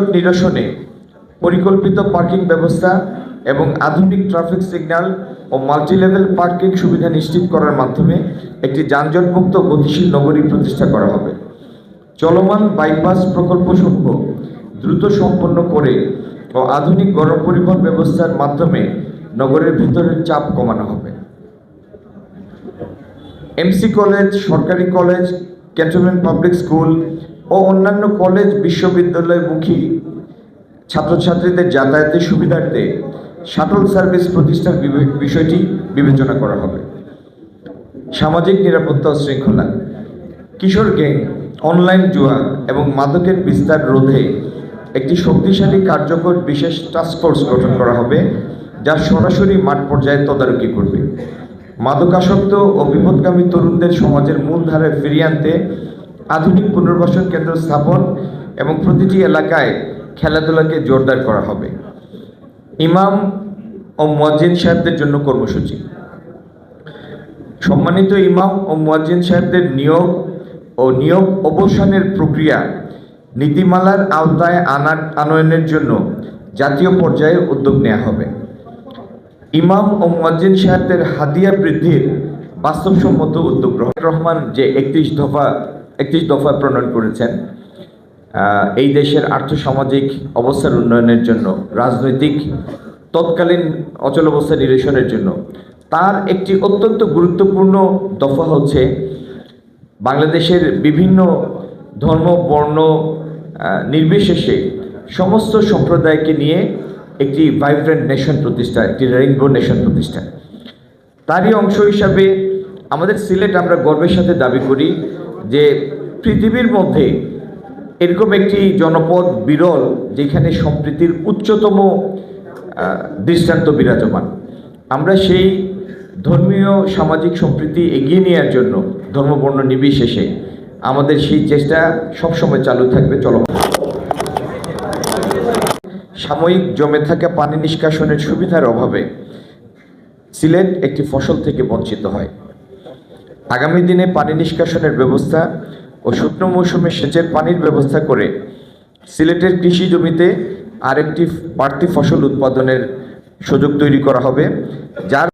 যানজট নিরসনে পরিকল্পিত পার্কিং ব্যবস্থা এবং আধুনিক ট্রাফিক সিগন্যাল ও মাল্টিলেভেল পার্কিং সুবিধা নিশ্চিত করার মাধ্যমে একটি যানজটমুক্ত গতিশীল নগরী প্রতিষ্ঠা করা হবে। চলমান বাইপাস প্রকল্পসমূহ দ্রুত সম্পন্ন করে ও আধুনিক গণপরিবহন ব্যবস্থার মাধ্যমে নগরের ভিতরের চাপ কমানো হবে। এমসি কলেজ, সরকারি কলেজ, ক্যান্টনমেন্ট পাবলিক স্কুল ও অন্যান্য কলেজ বিশ্ববিদ্যালয়মুখী ছাত্রছাত্রীদের যাতায়াতের সুবিধার্থে শাটল সার্ভিস প্রতিষ্ঠার বিষয়টি বিবেচনা করা হবে। সামাজিক নিরাপত্তা ও শৃঙ্খলা, কিশোর গ্যাং, অনলাইন জুয়া এবং মাদকের বিস্তার রোধে একটি শক্তিশালী কার্যকর বিশেষ টাস্কফোর্স গঠন করা হবে, যা সরাসরি মাঠ পর্যায়ে তদারকি করবে। মাদকাসক্ত ও বিপদগামী তরুণদের সমাজের মূলধারায় ফিরিয়ে আনতে আধুনিক পুনর্বাসন কেন্দ্র স্থাপন এবং প্রতিটি এলাকায় খেলাধুলাকে জোরদার করা হবে। ইমাম ও মুয়াজ্জিন সাহেবদের জন্য কর্মসূচি। সম্মানিত ইমাম ও মুয়াজ্জিন সাহেবদের নিয়োগ অবসানের প্রক্রিয়া নীতিমালার আওতায় আনয়নের জন্য জাতীয় পর্যায়ে উদ্যোগ নেওয়া হবে। ইমাম ও মুয়াজ্জিন সাহেবদের হাদিয়া বৃদ্ধির বাস্তবসম্মত উদ্যোগ গ্রহণ। রহমান যে 31 দফা প্রণয়ন করেছেন এই দেশের আর্থসামাজিক অবস্থার উন্নয়নের জন্য, রাজনৈতিক তৎকালীন অচলাবস্থা নিরসনের জন্য, তার একটি অত্যন্ত গুরুত্বপূর্ণ দফা হচ্ছে বাংলাদেশের বিভিন্ন ধর্ম বর্ণ নির্বিশেষে সমস্ত সম্প্রদায়কে নিয়ে একটি ভাইব্রেন্ট নেশন প্রতিষ্ঠা, একটি রেইনবো নেশন প্রতিষ্ঠা। তারই অংশ হিসাবে আমাদের সিলেট, আমরা গর্বের সাথে দাবি করি যে পৃথিবীর মধ্যে এরকম একটি জনপদ বিরল যেখানে সম্প্রীতির উচ্চতম দৃষ্টান্ত বিরাজমান। আমরা সেই ধর্মীয় সামাজিক সম্প্রীতি এগিয়ে নেওয়ার জন্য ধর্মবর্ণ নির্বিশেষে আমাদের সেই চেষ্টা সবসময় চালু থাকবে, চলমান। সাময়িক জমে থাকা পানি নিষ্কাশনের সুবিধার অভাবে সিলেট একটি ফসল থেকে বঞ্চিত হয়। আগামী দিনে পানি নিষ্কাশনের ব্যবস্থা ও শুকনো মৌসুমে সেচের পানির ব্যবস্থা করে সিলেটের কৃষি জমিতে আরেকটি বাড়তি ফসল উৎপাদনের সুযোগ তৈরি করা হবে, যার